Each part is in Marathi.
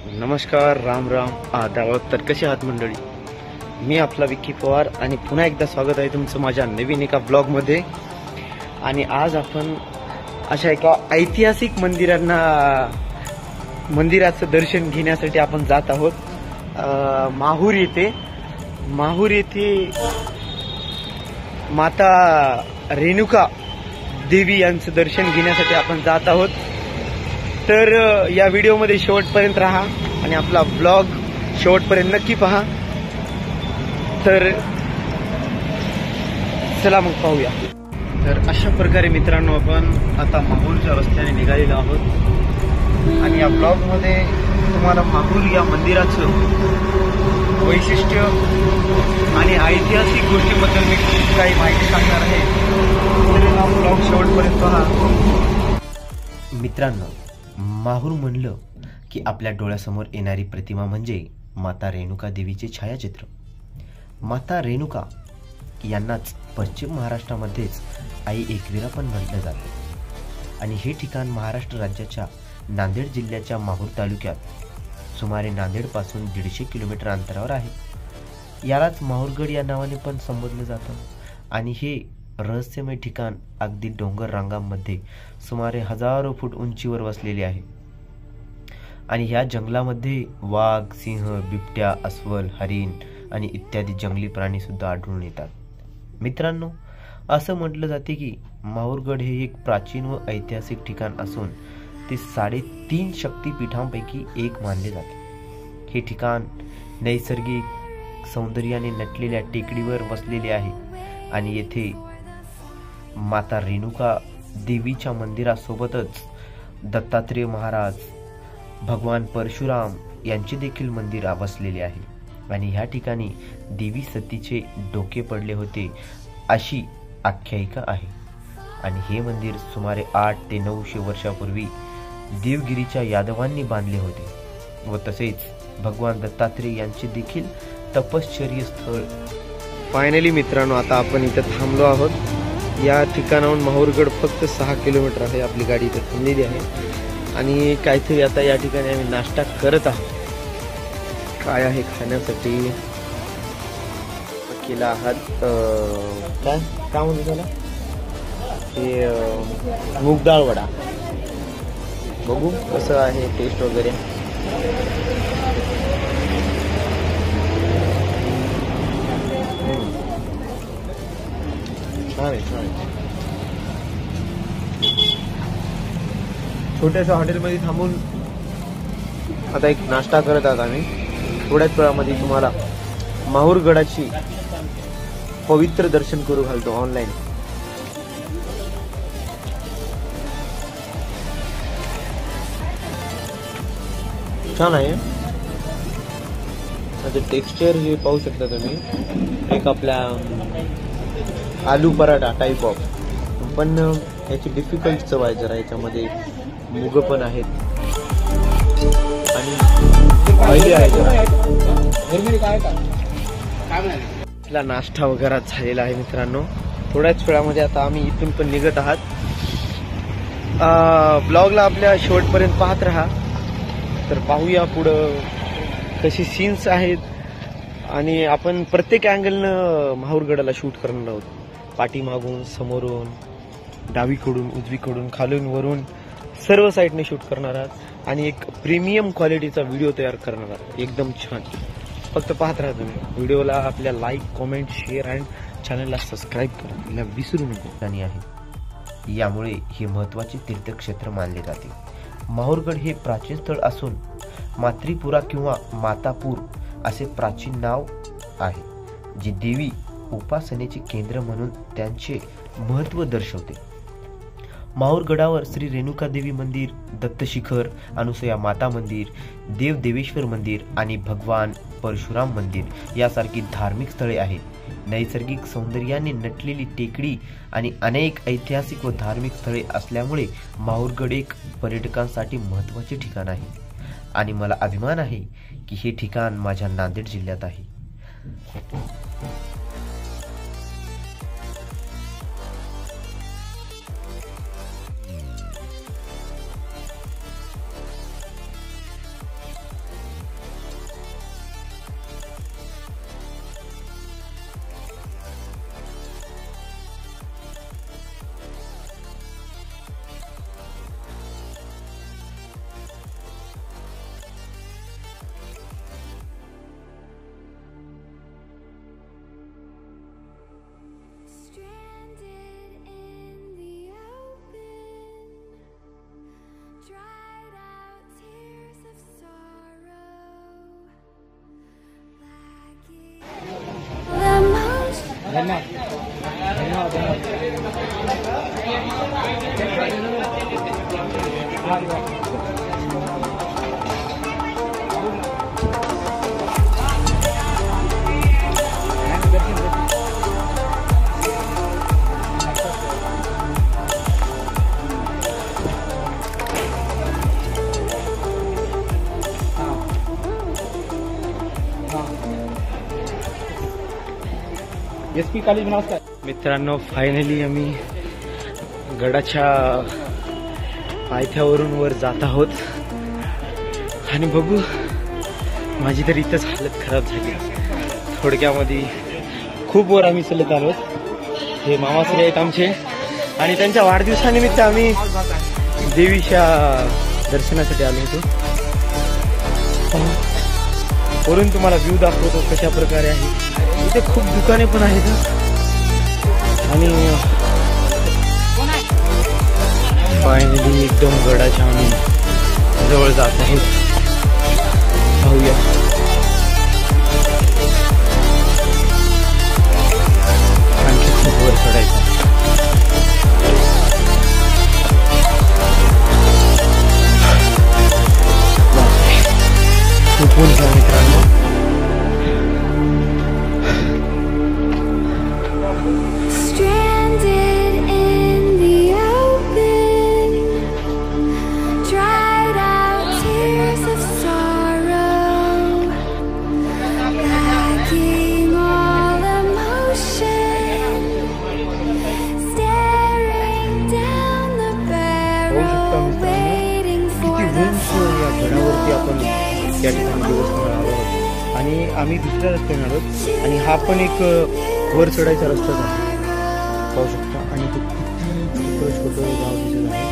नमस्कार, राम राम, आदाब. तर कसे आहात मंडळी? मी आपला विक्की पवार आणि पुन्हा एकदा स्वागत आहे तुमचं माझ्या नवीन एका ब्लॉगमध्ये. आणि आज आपण अशा एका ऐतिहासिक मंदिराचं दर्शन घेण्यासाठी आपण जात आहोत. माहूर येथे माता रेणुका देवी यांचं दर्शन घेण्यासाठी आपण जात आहोत. तर या व्हिडिओमध्ये शेवटपर्यंत राहा आणि आपला ब्लॉग शेवटपर्यंत नक्की पहा. तर चला मग पाहूया. तर अशा प्रकारे मित्रांनो आपण आता माहूरच्या रस्त्याने निघालेलो आहोत आणि या ब्लॉगमध्ये तुम्हाला माहूर या मंदिराचं वैशिष्ट्य आणि ऐतिहासिक गोष्टीबद्दल मी काही माहिती सांगणार आहे. तर हा ब्लॉग शेवटपर्यंत पहा. मित्रांनो, माहूर म्हणलं की आपल्या डोळ्यासमोर येणारी प्रतिमा म्हणजे माता रेणुका देवीचे छायाचित्र. माता रेणुका यांनाच पश्चिम महाराष्ट्रामध्येच आई एकविरा पण म्हटलं जातं आणि हे ठिकाण महाराष्ट्र राज्याच्या नांदेड जिल्ह्याच्या माहूर तालुक्यात सुमारे नांदेडपासून 150 किलोमीटर अंतरावर आहे. यालाच माहूरगड या नावाने पण संबोधलं जातं आणि हे रहस्यमय ठिकाण अगदी डोंगर रांगांमध्ये सुमारे हजारो फूट उंचीवर वसलेले आहे. आणि ह्या जंगलामध्ये वाघ, सिंह, बिबट्या, अस्वल, हरिण आणि इत्यादी जंगली प्राणी सुद्धा आढळून येतात. मित्रांनो, असं म्हटलं जाते की माहूरगड हे एक प्राचीन व ऐतिहासिक ठिकाण असून ते 3.5 शक्तिपीठांपैकी एक मानले जाते. हे ठिकाण नैसर्गिक सौंदर्याने नटलेल्या टेकडीवर वसलेले आहे आणि येथे माता रेणुका देवीच्या मंदिरासोबतच दत्तात्रेय महाराज, भगवान परशुराम यांचे देखील मंदिर वसलेले आहे. आणि ह्या ठिकाणी देवी सतीचे डोके पडले होते अशी आख्यायिका आहे. आणि हे मंदिर सुमारे 800 ते 900 वर्षापूर्वी देवगिरीच्या यादवांनी बांधले होते व तसेच भगवान दत्तात्रेय यांचे देखील तपश्चर्य स्थळ. फायनली मित्रांनो, आता आपण इथं थांबलो आहोत. या ठिकाणाहून माहूरगड फक्त 6 किलोमीटर आहे. आपली गाडी इथे थांबलेली आहे आणि काहीतरी आता या ठिकाणी आम्ही नाश्ता करत आहोत. काय आहे खाण्यासाठी केला आहात? काय म्हणतो त्याला? हे मूग डाळ वडा. बघू कसं आहे टेस्ट वगैरे. छान आहे, छान आहे. छोट्याशा हॉटेलमध्ये थांबून आता एक नाश्ता करत आहात आम्ही. थोड्याच वेळामध्ये तुम्हाला माहूरगडाची पवित्र दर्शन करू घालतो ऑनलाईन. छान आहे. त्याचे टेक्स्चर हे पाहू शकता तुम्ही. एक आपल्या आलू पराठा टाईप ऑफ, पण याची डिफिकल्ट चव आहे जरा. याच्यामध्ये मुग पण आहेत आणि ऑइली आहे जरा. आपला नाश्ता वगैरे झालेला आहे मित्रांनो. थोड्याच वेळामध्ये आता आम्ही इथून पण निघत आहात. ब्लॉगला आपल्या शेवटपर्यंत पाहत राहा. तर पाहूया पुढं कशी सीन्स आहेत. आणि आपण प्रत्येक अँगलनं माहूरगडाला शूट करणार आहोत. पाठीमागून, समोरून, डावीकडून, उजवीकडून, खालून, वरून सर्व साईडने शूट करणार आहात आणि एक प्रीमियम क्वालिटीचा व्हिडिओ तयार करणार आहात. एकदम छान. फक्त पाहत राहा तुम्ही. व्हिडिओला आपल्या लाईक, कॉमेंट, शेअर अँड चॅनलला सबस्क्राईब करा विसरू नको. आणि आहे यामुळे हे महत्त्वाचे तीर्थक्षेत्र मानले जाते. माहूरगड हे प्राचीन स्थळ असून मात्रीपुरा किंवा मातापूर असे प्राचीन नाव आहे, जे देवी उपासनेचे केंद्र म्हणून त्यांचे महत्त्व दर्शवते. माहूरगडावर श्री रेणुका देवी मंदिर, दत्तशिखर, अनुसया माता मंदिर, देव देवेश्वर मंदिर आणि भगवान परशुराम मंदिर यासारखी धार्मिक स्थळे आहेत. नैसर्गिक सौंदर्याने नटलेली टेकडी आणि अनेक ऐतिहासिक व धार्मिक स्थळे असल्यामुळे माहूरगड एक पर्यटकांसाठी महत्त्वाचे ठिकाण आहे आणि मला अभिमान आहे की हे ठिकाण माझ्या नांदेड जिल्ह्यात आहे. SP कॉलेज नमस्कार मित्रांनो, फायनली आम्ही गडाच्या पायथ्यावरून वर जात आहोत आणि बघू, माझी तर इथंच हालत खराब झाली. थोडक्यामध्ये खूप वर आम्ही चालत आलो. हे मामाश्री आहेत आमचे आणि त्यांच्या वाढदिवसानिमित्त आम्ही देवीच्या दर्शनासाठी आलो होतो. वरून तुम्हाला व्ह्यू दाखवतो कशा प्रकारे आहे. इथे खूप दुकाने पण आहेत आणि फायनली एकदम गडाच्या आम्ही जवळ जात आहोत. पाहूया. आणखी खूप वर चढायचं. खूप ऊन आहे मित्रांनो. या ठिकाणी देवस्थानाला आलो आहोत आणि आम्ही दुसऱ्या रस्त्याने आलो आणि हा पण एक वर चढायचा रस्ताच आहे, पाहू शकता. आणि तो किती छोटं गाव दिसत आहे.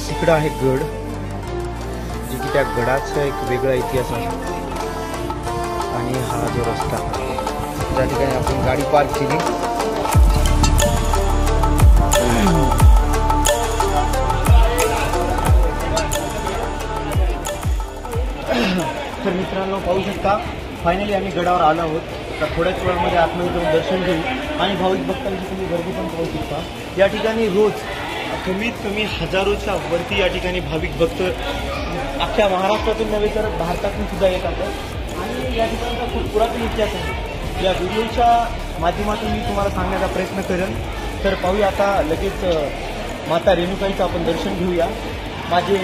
तिकडं आहे गड, जे की त्या गडाचा एक वेगळा इतिहास आहे. आणि हा जो रस्ता ज्या ठिकाणी आपण गाडी पार्क केली. तर मित्रांनो, पाहू शकता फायनली आम्ही गडावर आलो आहोत. तर थोड्याच वेळामध्ये आतमध्ये जाऊन दर्शन घेऊ आणि भाविक भक्तांची तुम्ही गर्दी पण पाहू शकता. या ठिकाणी रोज कमीत कमी हजारोच्या वरती या ठिकाणी भाविक भक्त अख्ख्या महाराष्ट्रातून नव्हे तर भारतातून सुद्धा येतात. आणि या ठिकाणचा खूप पुरातन इतिहास आहे. या व्हिडिओच्या माध्यमातून मी तुम्हाला सांगण्याचा प्रयत्न करेन. तर पाहूया आता लगेच माता रेणुकाईचं आपण दर्शन घेऊया. माझे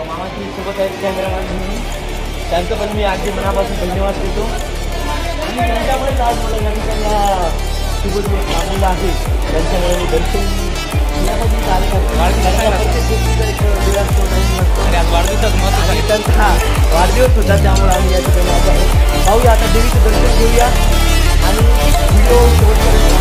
मामाची सोबत आहेत कॅमेरामॅन म्हणून, त्यांचं पण मी अगदी मनापासून धन्यवाद देतो. आणि त्यांच्यामुळेच आज मला या ठिकाणी सोबत मी थांबलेलं आहे. त्यांच्यामुळे मी दर्शन घेण्यासाठी वाढदिवस होता, त्यामुळे आम्ही या ठिकाणी आज आहे. पाहूया आता देवीचं दर्शन घेऊया आणि व्हिडिओ शेवटपर्यंत.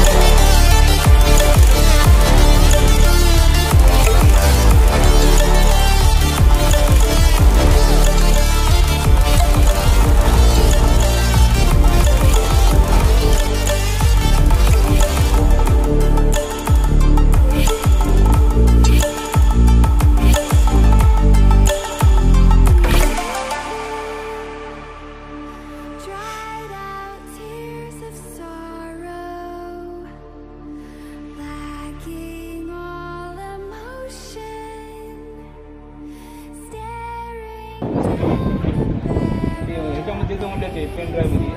ह्याच्यामध्ये जो म्हणलं ते पेन ड्राईव्ह मध्ये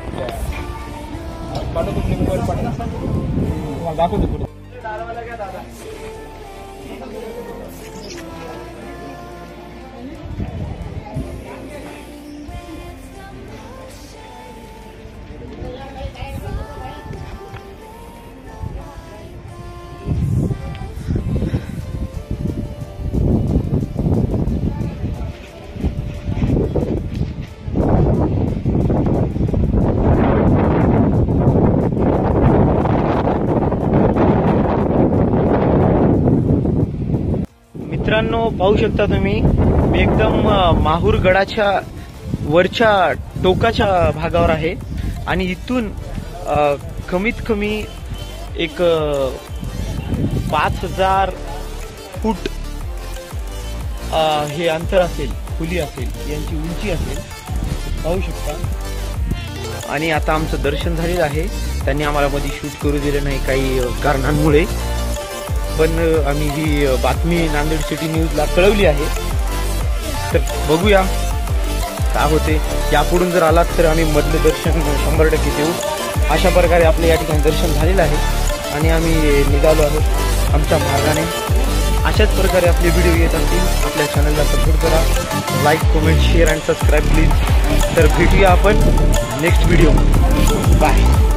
पाठवतो, लिंकवर पाठवतो, तुम्हाला दाखवतो पुढे. मित्रांनो, पाहू शकता तुम्ही, मी एकदम माहूर गडाच्या वरच्या टोकाच्या भागावर आहे आणि इथून कमीत कमी एक 5000 फूट हे अंतर असेल, खोली असेल, यांची उंची असेल, पाहू शकता. आणि आता आमचं दर्शन झालेलं आहे. त्यांनी आम्हाला मध्ये शूट करू दिलं नाही काही कारणांमुळे. पण आम्ही ही बातमी नांदेड सिटी न्यूजला कळवली आहे. तर बघूया काय होते. यापुढून जर आलात तर आम्ही मधलं दर्शन 100% देऊ. अशा प्रकारे आपलं या ठिकाणी दर्शन झालेलं आहे आणि आम्ही निघालो आहोत आमच्या मार्गाने. अशाच प्रकारे आपले व्हिडिओ येत असतील. आपल्या चॅनलला सपोर्ट करा. Like, comment, share and subscribe please. तर भेटूया आपण नेक्स्ट व्हिडिओ. बाय.